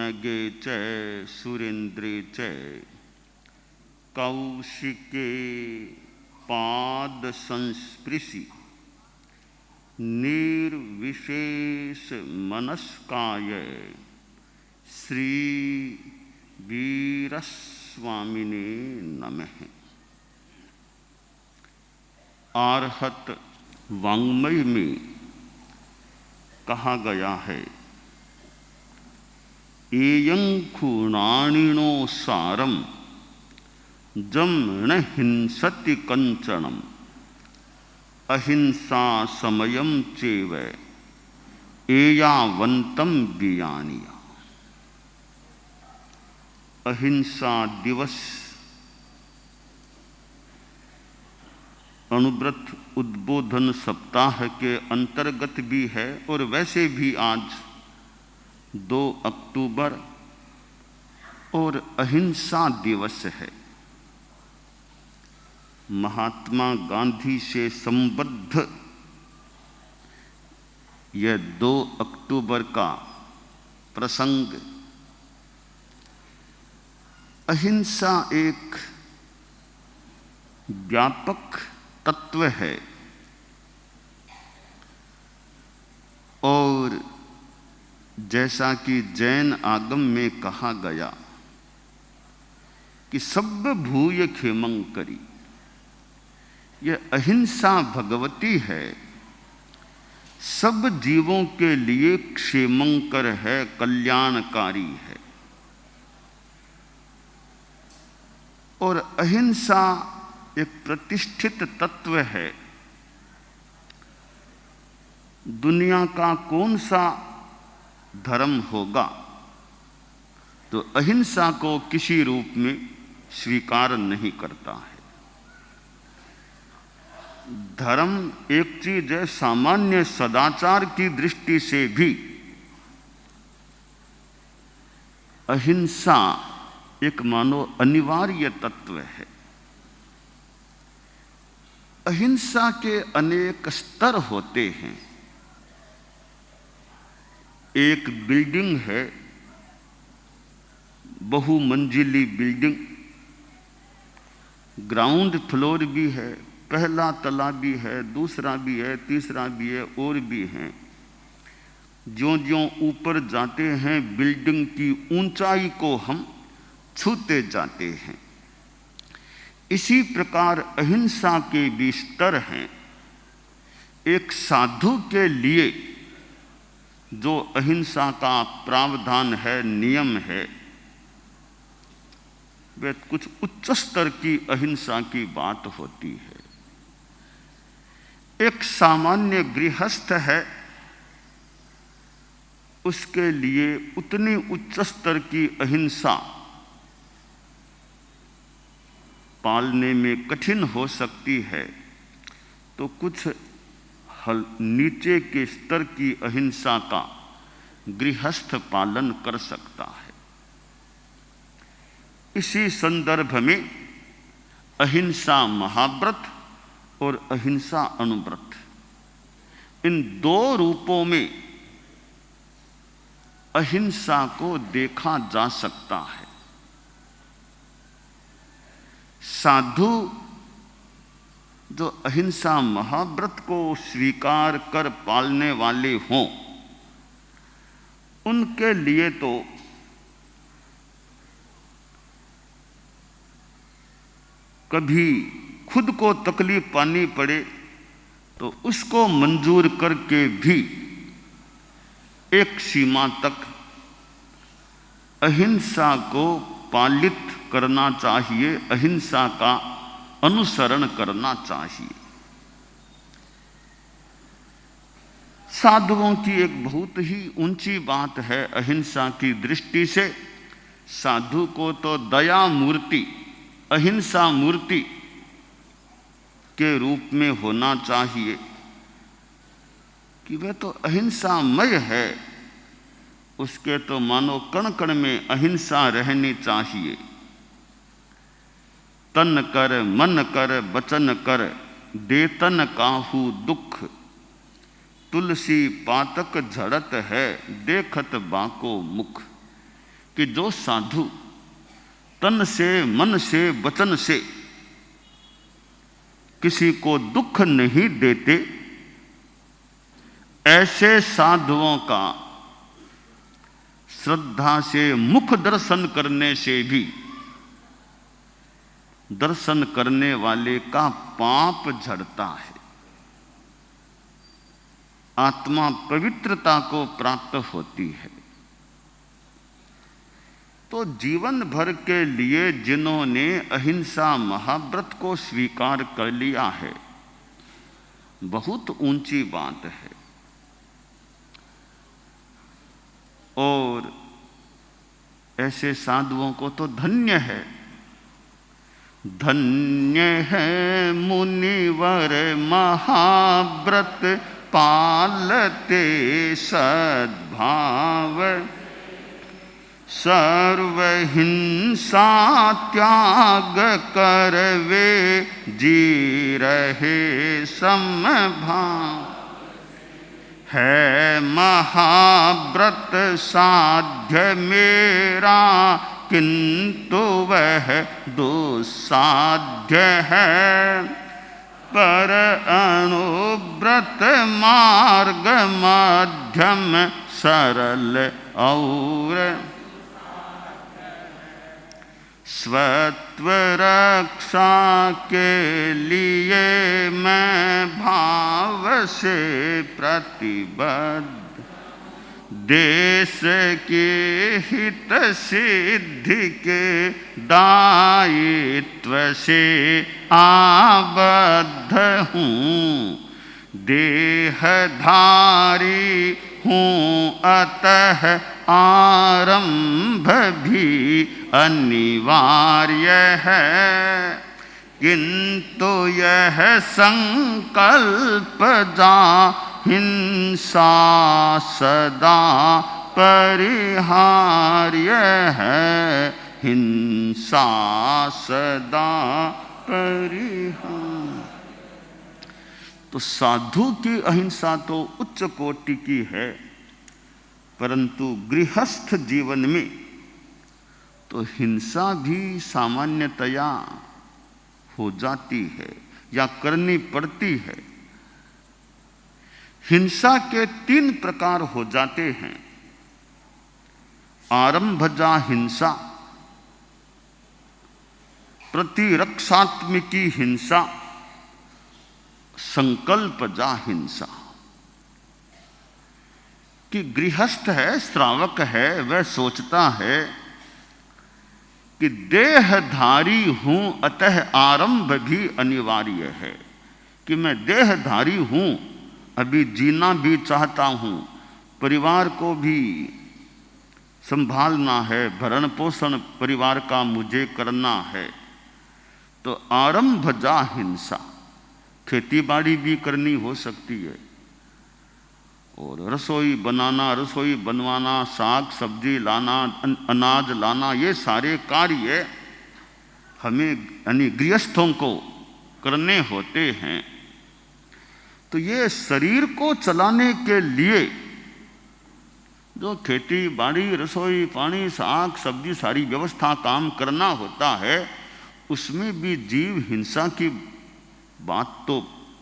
नगे च सुरेन्द्रे च कौशिके पाद संस्पृशि निर्विशेष मनस्काय श्री वीरस्वामिने नमः। आर्हत वाङ्मय में कहा गया है, एयं खूणाणिनो सारम जम न हिंसति कंचनम अहिंसा समयम चेव एयावंतम बियानिया। अहिंसा दिवस अनुव्रत उद्बोधन सप्ताह के अंतर्गत भी है और वैसे भी आज 2 अक्टूबर और अहिंसा दिवस है। महात्मा गांधी से संबद्ध यह 2 अक्टूबर का प्रसंग। अहिंसा एक व्यापक तत्व है और जैसा कि जैन आगम में कहा गया कि सब भूय खेमं करी, यह अहिंसा भगवती है, सब जीवों के लिए क्षेमंकर है, कल्याणकारी है। और अहिंसा एक प्रतिष्ठित तत्व है। दुनिया का कौन सा धर्म होगा तो अहिंसा को किसी रूप में स्वीकार नहीं करता है। धर्म एक चीज है, सामान्य सदाचार की दृष्टि से भी अहिंसा एक मानो अनिवार्य तत्व है। अहिंसा के अनेक स्तर होते हैं। एक बिल्डिंग है, बहुमंजिली बिल्डिंग, ग्राउंड फ्लोर भी है, पहला तला भी है, दूसरा भी है, तीसरा भी है और भी हैं। ज्यों-ज्यों ऊपर जाते हैं बिल्डिंग की ऊंचाई को हम छूते जाते हैं। इसी प्रकार अहिंसा के भी स्तर हैं। एक साधु के लिए जो अहिंसा का प्रावधान है, नियम है, वह कुछ उच्च स्तर की अहिंसा की बात होती है। एक सामान्य गृहस्थ है, उसके लिए उतनी उच्च स्तर की अहिंसा पालने में कठिन हो सकती है, तो कुछ नीचे के स्तर की अहिंसा का गृहस्थ पालन कर सकता है। इसी संदर्भ में अहिंसा महाव्रत और अहिंसा अनुव्रत, इन 2 रूपों में अहिंसा को देखा जा सकता है। साधु जो अहिंसा महाव्रत को स्वीकार कर पालने वाले हों, उनके लिए तो कभी खुद को तकलीफ पानी पड़े तो उसको मंजूर करके भी एक सीमा तक अहिंसा को पालित करना चाहिए, अहिंसा का अनुसरण करना चाहिए। साधुओं की एक बहुत ही ऊंची बात है अहिंसा की दृष्टि से। साधु को तो दया मूर्ति, अहिंसा मूर्ति के रूप में होना चाहिए कि वह तो अहिंसामय है, उसके तो मानो कण कण में अहिंसा रहनी चाहिए। तन कर मन कर वचन कर देतन काहू दुख, तुलसी पातक झड़त है देखत बाको मुख। कि जो साधु तन से, मन से, वचन से किसी को दुख नहीं देते, ऐसे साधुओं का श्रद्धा से मुख दर्शन करने से भी दर्शन करने वाले का पाप झड़ता है, आत्मा पवित्रता को प्राप्त होती है। तो जीवन भर के लिए जिन्होंने अहिंसा महाव्रत को स्वीकार कर लिया है, बहुत ऊंची बात है। और ऐसे साधुओं को तो धन्य है, धन्य है मुनिवर महाव्रत पालते सद्भाव, सर्वहिंसा त्याग कर वे जी रहे समभाव। है महाव्रत साध्य मेरा किंतु वह दुस्साध्य है, पर अनुव्रत मार्ग मध्यम सरल और स्वत्व रक्षा के लिए मैं भाव से प्रतिबद्ध, देश के हित सिद्धि के दायित्व से आबद्ध हूँ। देहधारी हूँ अतः आरंभ भी अनिवार्य है, किंतु यह संकल्प जा हिंसा सदा परिहार्य है, हिंसा सदा परिहार्य। तो साधु की अहिंसा तो उच्च कोटि की है, परंतु गृहस्थ जीवन में तो हिंसा भी सामान्यतया हो जाती है या करनी पड़ती है। हिंसा के 3 प्रकार हो जाते हैं। आरंभजा हिंसा, प्रतिरक्षात्मिकी हिंसा, संकल्पजा हिंसा। कि गृहस्थ है, श्रावक है, वह सोचता है कि देहधारी हूं अतः आरंभ भी अनिवार्य है, कि मैं देहधारी हूं, अभी जीना भी चाहता हूं, परिवार को भी संभालना है, भरण पोषण परिवार का मुझे करना है। तो आरंभजा हिंसा, खेती बाड़ी भी करनी हो सकती है, और रसोई बनाना, रसोई बनवाना, साग सब्जी लाना, अनाज लाना, ये सारे कार्य हमें यानी गृहस्थों को करने होते हैं। तो ये शरीर को चलाने के लिए जो खेती बाड़ी, रसोई पानी, साग सब्जी सारी व्यवस्था काम करना होता है, उसमें भी जीव हिंसा की बात तो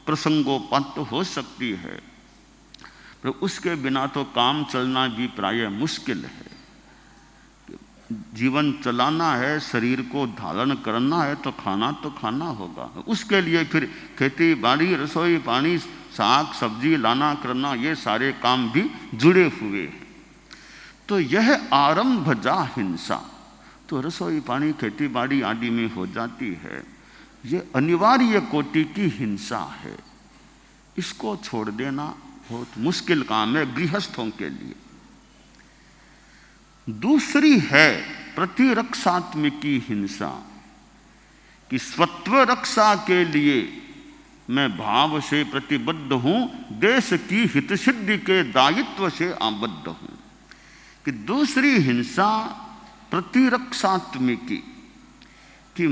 प्रसंगोपात हो सकती है, पर उसके बिना तो काम चलना भी प्रायः मुश्किल है। जीवन चलाना है, शरीर को धारण करना है, तो खाना होगा। उसके लिए फिर खेती बाड़ी, रसोई पानी, साग सब्जी लाना करना, ये सारे काम भी जुड़े हुए हैं। तो यह आरंभजा हिंसा तो रसोई पानी, खेती बाड़ी आदि में हो जाती है। ये अनिवार्य कोटि की हिंसा है, इसको छोड़ देना बहुत मुश्किल काम है गृहस्थों के लिए। दूसरी है प्रतिरक्षात्मिकी हिंसा, कि स्वत्व रक्षा के लिए मैं भाव से प्रतिबद्ध हूं, देश की हित सिद्धि के दायित्व से आबद्ध हूं। कि दूसरी हिंसा प्रतिरक्षात्मिकी, कि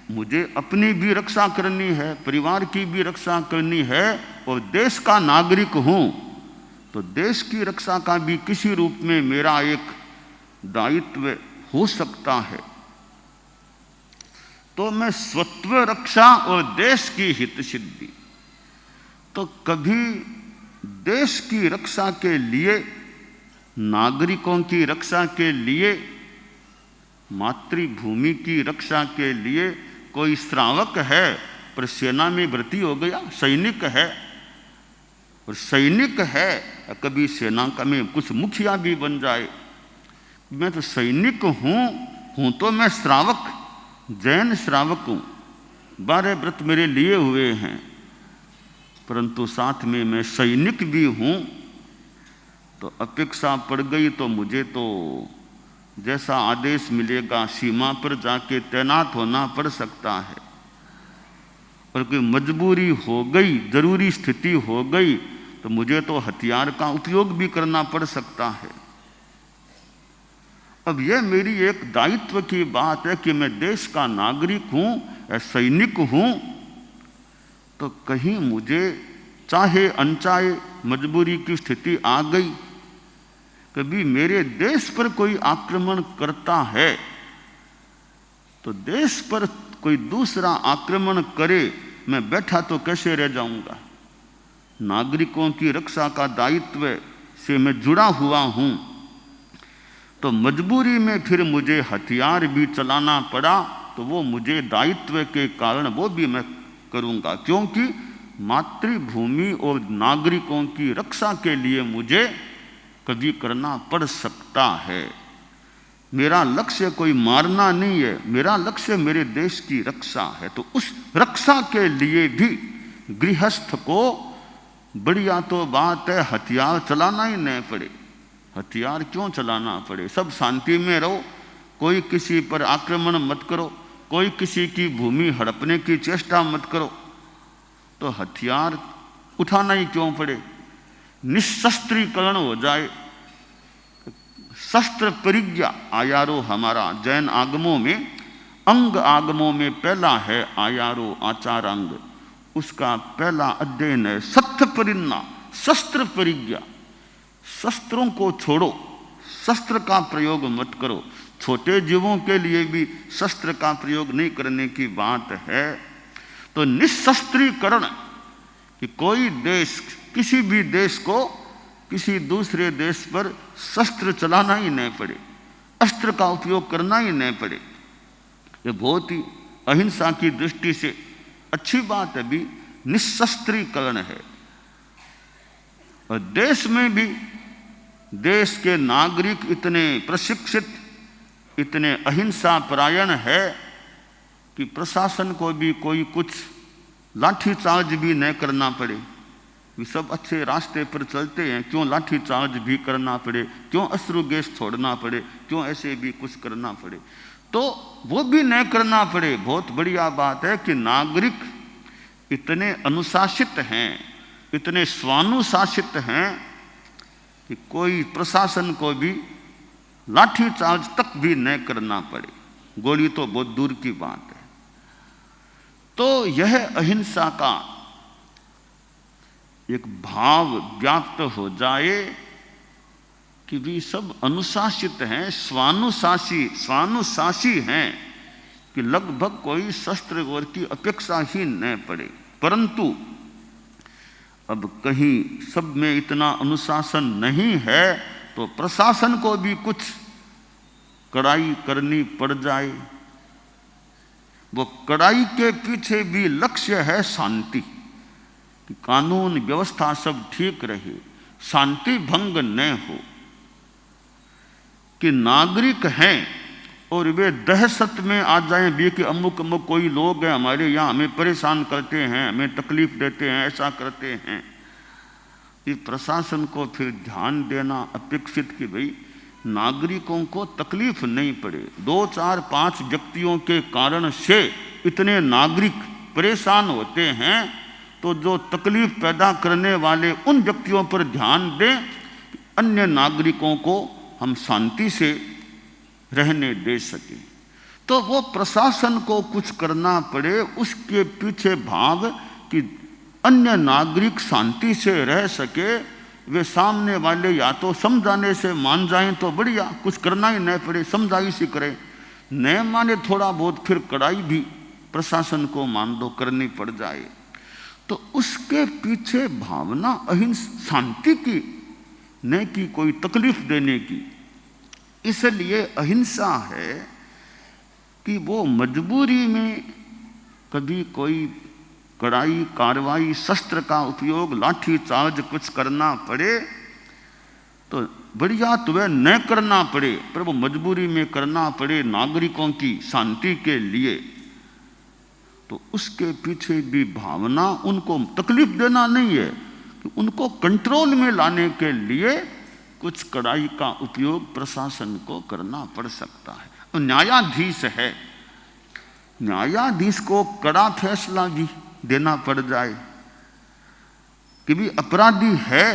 मुझे अपनी भी रक्षा करनी है, परिवार की भी रक्षा करनी है, और देश का नागरिक हूं, तो देश की रक्षा का भी किसी रूप में मेरा एक दायित्व हो सकता है तो मैं स्वत्व रक्षा और देश की हित सिद्धि, तो कभी देश की रक्षा के लिए, नागरिकों की रक्षा के लिए, मातृभूमि की रक्षा के लिए कोई श्रावक है पर सेना में भर्ती हो गया, सैनिक है और सैनिक है कभी सेना का में कुछ मुखिया भी बन जाए। मैं तो सैनिक हूं तो मैं श्रावक, जैन श्रावक हूं, 12 व्रत मेरे लिए हुए हैं, परंतु साथ में मैं सैनिक भी हूं। तो अपेक्षा पड़ गई तो मुझे तो जैसा आदेश मिलेगा सीमा पर जाके तैनात होना पड़ सकता है, और कोई मजबूरी हो गई, जरूरी स्थिति हो गई तो मुझे तो हथियार का उपयोग भी करना पड़ सकता है। अब यह मेरी एक दायित्व की बात है कि मैं देश का नागरिक हूं या सैनिक हूं, तो कहीं मुझे चाहे अनचाहे मजबूरी की स्थिति आ गई, कभी मेरे देश पर कोई आक्रमण करता है तो देश पर कोई दूसरा आक्रमण करे, मैं बैठा तो कैसे रह जाऊंगा। नागरिकों की रक्षा का दायित्व से मैं जुड़ा हुआ हूं, तो मजबूरी में फिर मुझे हथियार भी चलाना पड़ा तो वो मुझे दायित्व के कारण वो भी मैं करूंगा, क्योंकि मातृभूमि और नागरिकों की रक्षा के लिए मुझे कभी करना पड़ सकता है। मेरा लक्ष्य कोई मारना नहीं है, मेरा लक्ष्य मेरे देश की रक्षा है। तो उस रक्षा के लिए भी गृहस्थ को बढ़िया तो बात है हथियार चलाना ही नहीं पड़े। हथियार क्यों चलाना पड़े, सब शांति में रहो, कोई किसी पर आक्रमण मत करो, कोई किसी की भूमि हड़पने की चेष्टा मत करो, तो हथियार उठाना ही क्यों पड़े, निशस्त्रीकरण हो जाए। शस्त्र परिज्ञा आयारो हमारा जैन आगमों में, अंग आगमों में पहला है आयारो आचारांग, उसका पहला अध्ययन है सत्य परिन्ना, शस्त्र परिज्ञा। शस्त्रों को छोड़ो, शस्त्र का प्रयोग मत करो। छोटे जीवों के लिए भी शस्त्र का प्रयोग नहीं करने की बात है। तो निशस्त्रीकरण कि कोई देश, किसी भी देश को किसी दूसरे देश पर शस्त्र चलाना ही नहीं पड़े, अस्त्र का उपयोग करना ही नहीं पड़े, ये बहुत ही अहिंसा की दृष्टि से अच्छी बात है भी, निशस्त्रीकरण है। और देश में भी देश के नागरिक इतने प्रशिक्षित, इतने अहिंसा परायण है कि प्रशासन को भी कोई कुछ लाठीचार्ज भी नहीं करना पड़े। वे सब अच्छे रास्ते पर चलते हैं, क्यों लाठीचार्ज भी करना पड़े, क्यों अश्रु गैस छोड़ना पड़े, क्यों ऐसे भी कुछ करना पड़े, तो वो भी नहीं करना पड़े। बहुत बढ़िया बात है कि नागरिक इतने अनुशासित हैं, इतने स्वानुशासित हैं कि कोई प्रशासन को भी लाठीचार्ज तक भी नहीं करना पड़े, गोली तो बहुत दूर की बात है। तो यह अहिंसा का एक भाव व्याप्त हो जाए कि भी सब अनुशासित हैं, स्वानुशासी हैं, कि लगभग कोई शस्त्र और की अपेक्षा ही न पड़े। परंतु अब कहीं सब में इतना अनुशासन नहीं है तो प्रशासन को भी कुछ कड़ाई करनी पड़ जाए। वो कड़ाई के पीछे भी लक्ष्य है शांति, कि कानून व्यवस्था सब ठीक रहे, शांति भंग न हो, कि नागरिक हैं और वे दहशत में आ जाएं भी कि अमुक अमुक कोई लोग हैं हमारे यहाँ, हमें परेशान करते हैं, हमें तकलीफ देते हैं, ऐसा करते हैं। इस प्रशासन को फिर ध्यान देना अपेक्षित कि भाई नागरिकों को तकलीफ नहीं पड़े। 2, 4, 5 व्यक्तियों के कारण से इतने नागरिक परेशान होते हैं, तो जो तकलीफ पैदा करने वाले उन व्यक्तियों पर ध्यान दें, अन्य नागरिकों को हम शांति से रहने दे सके। तो वो प्रशासन को कुछ करना पड़े, उसके पीछे भाव कि अन्य नागरिक शांति से रह सके, वे सामने वाले या तो समझाने से मान जाएं तो बढ़िया, कुछ करना ही न पड़े, समझाई से करें, न माने थोड़ा बहुत फिर कड़ाई भी प्रशासन को मान दो करनी पड़ जाए। तो उसके पीछे भावना अहिंसा शांति की, न कि कोई तकलीफ देने की। इसलिए अहिंसा है कि वो मजबूरी में कभी कोई कड़ाई कार्रवाई शस्त्र का उपयोग लाठी चार्ज कुछ करना पड़े तो बढ़िया, तुम्हें न करना पड़े, पर वो मजबूरी में करना पड़े नागरिकों की शांति के लिए, तो उसके पीछे भी भावना उनको तकलीफ देना नहीं है, कि उनको कंट्रोल में लाने के लिए कुछ कड़ाई का उपयोग प्रशासन को करना पड़ सकता है। तो न्यायाधीश है, न्यायाधीश को कड़ा फैसला भी देना पड़ जाए कि भी अपराधी है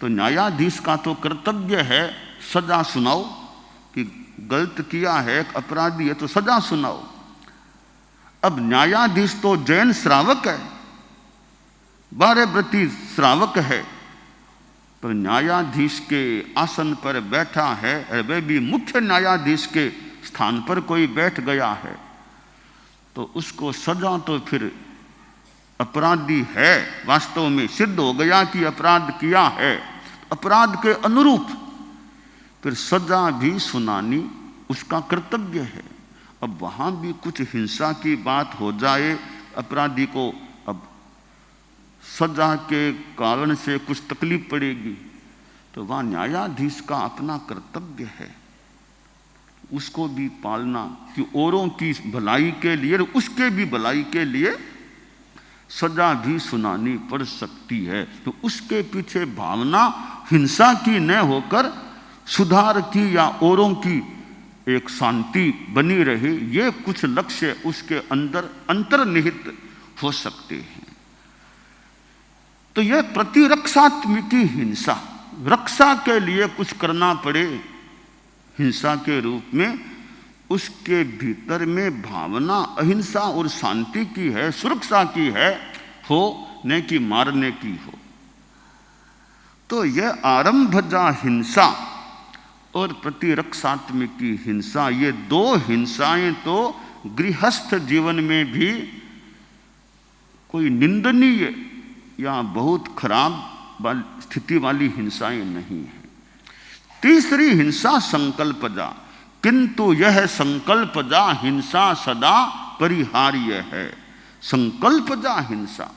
तो न्यायाधीश का तो कर्तव्य है सजा सुनाओ, कि गलत किया है, अपराधी है तो सजा सुनाओ। अब न्यायाधीश तो जैन श्रावक है, 12 व्रती श्रावक है, पर न्यायाधीश के आसन पर बैठा है, वह भी मुख्य न्यायाधीश के स्थान पर कोई बैठ गया है, तो उसको सजा तो फिर अपराधी है, वास्तव में सिद्ध हो गया कि अपराध किया है, अपराध के अनुरूप फिर सजा भी सुनानी उसका कर्तव्य है। अब वहां भी कुछ हिंसा की बात हो जाए, अपराधी को अब सजा के कारण से कुछ तकलीफ पड़ेगी, तो वहां न्यायाधीश का अपना कर्तव्य है उसको भी पालना, कि औरों की भलाई के लिए, उसके भी भलाई के लिए सजा भी सुनानी पड़ सकती है। तो उसके पीछे भावना हिंसा की न होकर सुधार की या औरों की एक शांति बनी रहे, ये कुछ लक्ष्य उसके अंदर अंतर्निहित हो सकते हैं। तो यह प्रतिरक्षात्मक हिंसा, रक्षा के लिए कुछ करना पड़े हिंसा के रूप में, उसके भीतर में भावना अहिंसा और शांति की है, सुरक्षा की है, हो न कि मारने की हो। तो यह आरंभजा हिंसा और प्रतिरक्षात्मक की हिंसा, ये दो हिंसाएं तो गृहस्थ जीवन में भी कोई निंदनीय या बहुत खराब स्थिति वाली हिंसाएं नहीं है। तीसरी हिंसा संकल्पजा, किंतु यह संकल्पजा हिंसा सदा परिहार्य है। संकल्पजा हिंसा,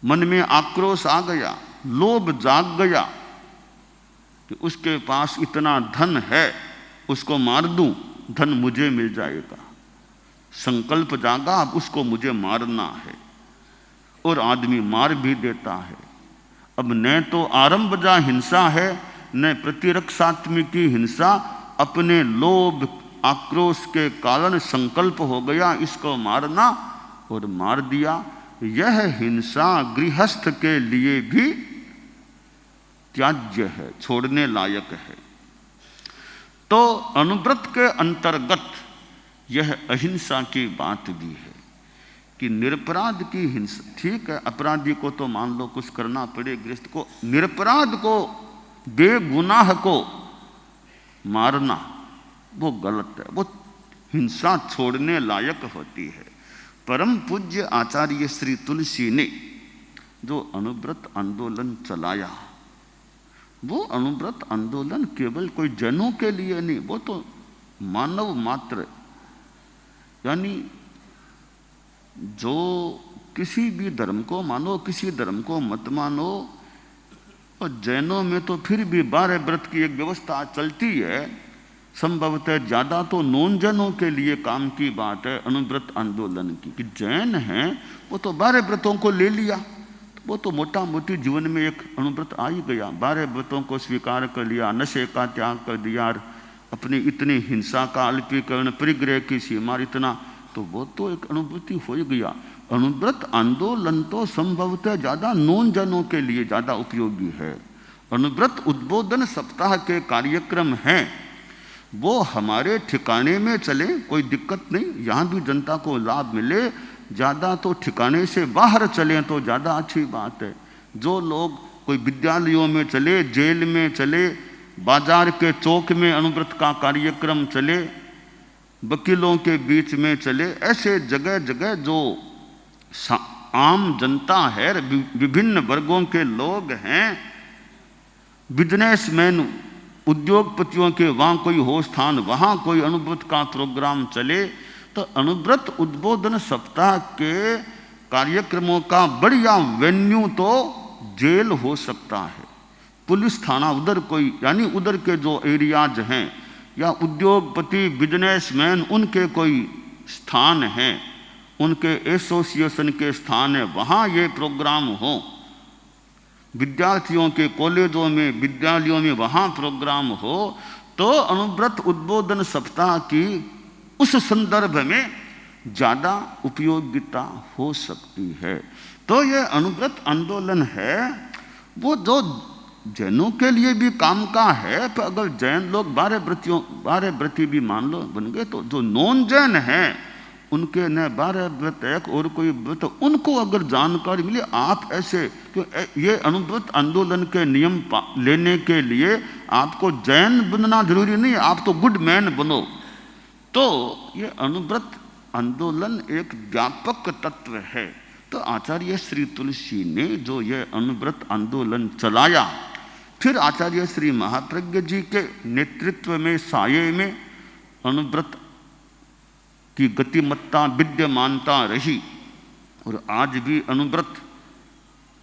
मन में आक्रोश आ गया, लोभ जाग गया कि उसके पास इतना धन है, उसको मार दूं, धन मुझे मिल जाएगा। संकल्प जागा, अब उसको मुझे मारना है, और आदमी मार भी देता है। अब न तो आरंभजा हिंसा है, न प्रतिरक्षात्मक हिंसा, अपने लोभ आक्रोश के कारण संकल्प हो गया इसको मारना, और मार दिया। यह हिंसा गृहस्थ के लिए भी त्याज्य है, छोड़ने लायक है। तो अनुव्रत के अंतर्गत यह अहिंसा की बात भी है कि निरपराध की हिंसा, ठीक है अपराधी को तो मान लो कुछ करना पड़े गृहस्थ को, निरपराध को, बेगुनाह को मारना वो गलत है, वो हिंसा छोड़ने लायक होती है। परम पूज्य आचार्य श्री तुलसी ने जो अनुव्रत आंदोलन चलाया, वो अनुव्रत आंदोलन केवल कोई जनों के लिए नहीं, वो तो मानव मात्र, यानी जो किसी भी धर्म को मानो, किसी धर्म को मत मानो, और जैनों में तो फिर भी 12 व्रत की एक व्यवस्था चलती है, संभवतः ज़्यादा तो नॉन जैनों के लिए काम की बात है अनुव्रत आंदोलन की, कि जैन हैं वो तो 12 व्रतों को ले लिया, तो वो तो मोटा मोटी जीवन में एक अनुव्रत आ ही गया, 12 व्रतों को स्वीकार कर लिया, नशे का त्याग कर दिया, अपनी इतनी हिंसा का अल्पीकरण, परिग्रह की सीमा इतना, तो वो तो एक अनुभूति हो ही गया। अनुव्रत आंदोलन तो संभवतः ज़्यादा नॉन जनों के लिए ज़्यादा उपयोगी है। अनुव्रत उद्बोधन सप्ताह के कार्यक्रम हैं, वो हमारे ठिकाने में चले, कोई दिक्कत नहीं, यहाँ भी जनता को लाभ मिले, ज़्यादा तो ठिकाने से बाहर चलें तो ज़्यादा अच्छी बात है। जो लोग कोई विद्यालयों में चले, जेल में चले, बाजार के चौक में अनुव्रत का कार्यक्रम चले, वकीलों के बीच में चले, ऐसे जगह जगह जो आम जनता है, विभिन्न वर्गों के लोग हैं, बिजनेसमैन, उद्योगपतियों के वहाँ कोई हो स्थान, वहाँ कोई अनुव्रत का प्रोग्राम चले, तो अनुव्रत उद्बोधन सप्ताह के कार्यक्रमों का बढ़िया वेन्यू तो जेल हो सकता है, पुलिस थाना, उधर कोई, यानी उधर के जो एरियाज हैं, या उद्योगपति, बिजनेसमैन, उनके कोई स्थान हैं, उनके एसोसिएशन के स्थान है, वहाँ ये प्रोग्राम हो। विद्यार्थियों के कॉलेजों में, विद्यालयों में वहाँ प्रोग्राम हो, तो अनुव्रत उद्बोधन सप्ताह की उस संदर्भ में ज़्यादा उपयोगिता हो सकती है। तो ये अनुव्रत आंदोलन है वो जो जैनों के लिए भी काम का है, तो अगर जैन लोग 12 व्रती भी मान लो बन गए, तो जो नॉन जैन हैं उनके न 12 व्रत एक और कोई व्रत, उनको अगर जानकारी मिले, आप ऐसे तो ये अनुव्रत आंदोलन के नियम लेने के लिए आपको जैन बनना जरूरी नहीं, आप तो गुड मैन बनो। तो ये अनुव्रत आंदोलन एक व्यापक तत्व है। तो आचार्य श्री तुलसी ने जो ये अनुव्रत आंदोलन चलाया, फिर आचार्य श्री महाप्रज्ञ जी के नेतृत्व में, साये में अनुव्रत की गतिमत्ता, विद्यमानता रही, और आज भी अनुव्रत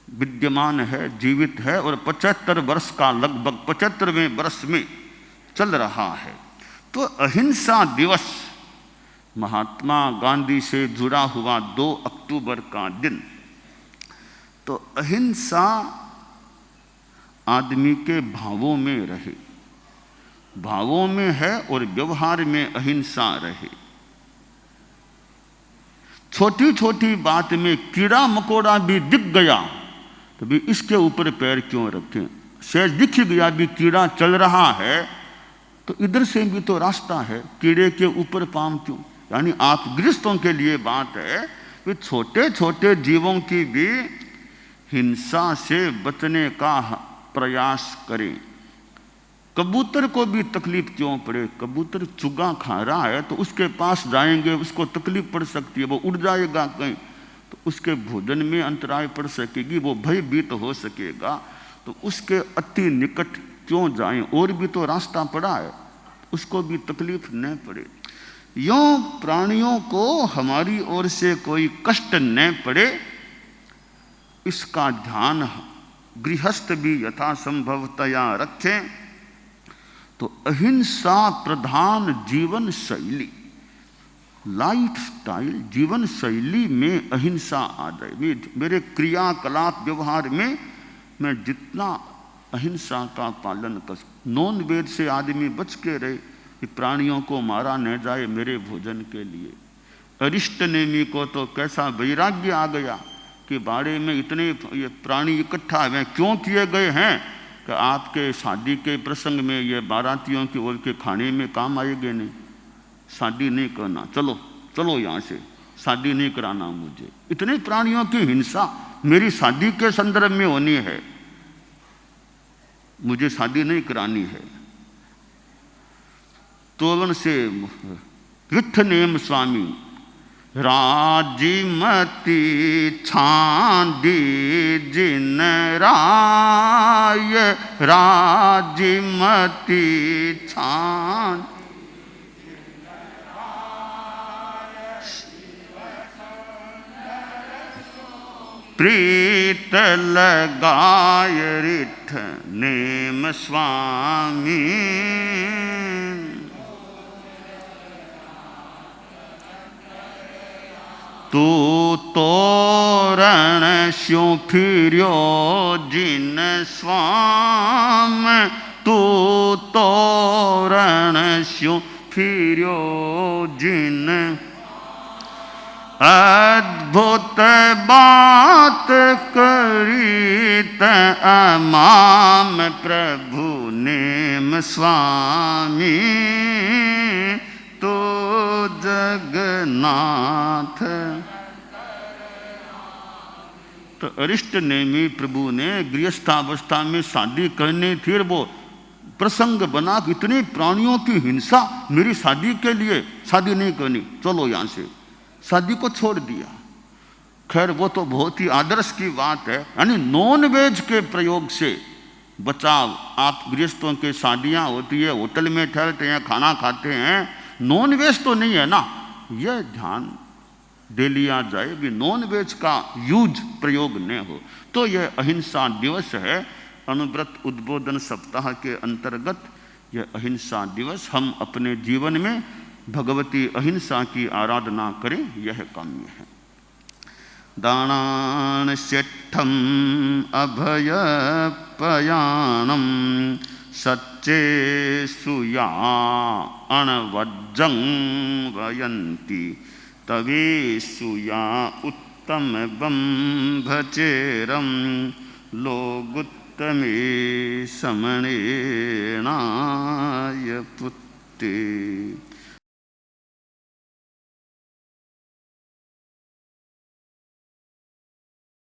विद्यमान है, जीवित है, और 75 वर्ष का, लगभग 75वें वर्ष में चल रहा है। तो अहिंसा दिवस महात्मा गांधी से जुड़ा हुआ 2 अक्टूबर का दिन, तो अहिंसा आदमी के भावों में रहे, भावों में है, और व्यवहार में अहिंसा रहे। छोटी छोटी बात में कीड़ा मकोड़ा भी दिख गया तो भी इसके ऊपर पैर क्यों रखें, शायद दिख गया भी कीड़ा चल रहा है तो इधर से भी तो रास्ता है, कीड़े के ऊपर पाम क्यों। यानी आप गृहस्थों के लिए बात है कि छोटे छोटे जीवों की भी हिंसा से बचने का प्रयास करें। कबूतर को भी तकलीफ क्यों पड़े, कबूतर चुगा खा रहा है तो उसके पास जाएंगे, उसको तकलीफ पड़ सकती है, वो उड़ जाएगा कहीं तो उसके भोजन में अंतराय पड़ सकेगी, वो भयभीत हो सकेगा, तो उसके अति निकट क्यों जाएं, और भी तो रास्ता पड़ा है, उसको भी तकलीफ न पड़े। यों प्राणियों को हमारी ओर से कोई कष्ट न पड़े, इसका ध्यान गृहस्थ भी यथासंभवतया रखें। तो अहिंसा प्रधान जीवन शैली, लाइफ स्टाइल, जीवन शैली में अहिंसा आ जाए। मेरे क्रियाकलाप व्यवहार में मैं जितना अहिंसा का पालन कर, नॉन वेज से आदमी बच के रहे कि प्राणियों को मारा न जाए मेरे भोजन के लिए। अरिष्ट नेमी को तो कैसा वैराग्य आ गया कि बाड़े में इतने ये प्राणी इकट्ठा हुए क्यों किए गए हैं कि आपके शादी के प्रसंग में ये बारातियों की ओर के खाने में काम आएंगे नहीं, शादी नहीं करना, चलो चलो यहाँ से, शादी नहीं कराना मुझे। इतने प्राणियों की हिंसा मेरी शादी के संदर्भ में होनी है, मुझे शादी नहीं करानी है। तोलन से विठ्ठनेम स्वामी राजीमती छांदी जिन राय, राजीमती छांद प्रीत लगाय रिठ नेम स्वामी। तू तोरण स्यों फिर्यो जिन स्वाम, तू तोरण स्यों फिर्यो जिन। अद्भुत बात करी त अमाम प्रभु नेम स्वामी। तो जगन्नाथ तो अरिष्ट नेमी प्रभु ने गृहस्थावस्था में शादी करनी थी, वो प्रसंग बना कि इतने प्राणियों की हिंसा, मेरी शादी के लिए शादी नहीं करनी, चलो यहाँ से, शादी को छोड़ दिया। खैर वो तो बहुत ही आदर्श की बात है, यानी नॉन वेज के प्रयोग से बचाव। आप गृहस्थों के शादियाँ होती है, होटल में ठहरते हैं, खाना खाते हैं, नॉन वेज तो नहीं है ना, यह ध्यान दे लिया जाए भी नॉन वेज का यूज प्रयोग न हो। तो यह अहिंसा दिवस है, अनुव्रत उद्बोधन सप्ताह के अंतर्गत यह अहिंसा दिवस हम अपने जीवन में भगवती अहिंसा की आराधना करें, यह काम्य है। दानान शेठम अभय पयाणम सच्चे सुया अणवज्जं वयंती तवे सुया उत्तम बंभचेरम लोगुत्तमे समणेनाय पुत्ते।